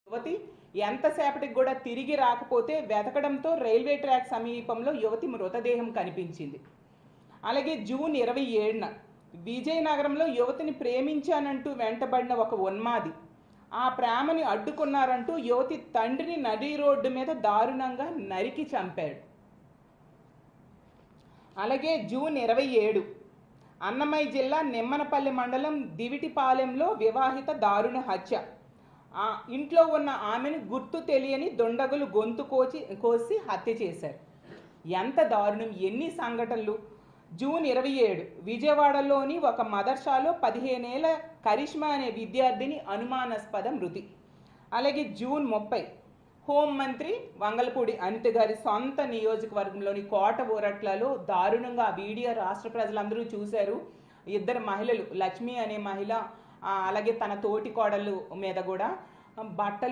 యువతి ఎంతసేపటికి కూడా తిరిగి రాకపోతే వెతకడంతో రైల్వే ట్రాక్ సమీపంలో యువతి మృతదేహం కనిపించింది. అలాగే జూన్ 27న విజయనగరంలో యువతిని ప్రేమించానంటూ వెంటబడిన ఒక ఉన్మాది ఆ ప్రేమని అడ్డుకున్నారంటూ యువతి తండ్రిని నడి రోడ్డు మీద దారుణంగా నరికి చంపాడు. అలాగే జూన్ 27 అన్నమయ్య జిల్లా నిమ్మనపల్లి మండలం దివిటిపాలెంలో వివాహిత దారుణ హత్య. ఇంట్లో ఉన్న ఆమెను గుర్తు తెలియని దుండగులు గొంతు కోసి హత్య చేశారు. ఎంత దారుణం! ఎన్ని సంఘటనలు! జూన్ 27 విజయవాడలోని ఒక మదర్సాలో 15 ఏళ్ల కరిష్మా అనే విద్యార్థిని అనుమానాస్పద మృతి. అలాగే జూన్ 30 హోంమంత్రి వంగలపూడి అనిత గారి సొంత నియోజకవర్గంలోని కోట ఊరట్లలో దారుణంగా ఆ వీడియో రాష్ట్ర ప్రజలందరూ చూశారు. ఇద్దరు మహిళలు, లక్ష్మి అనే మహిళ అలాగే తన తోటి కోడలు మీద కూడా బట్టలు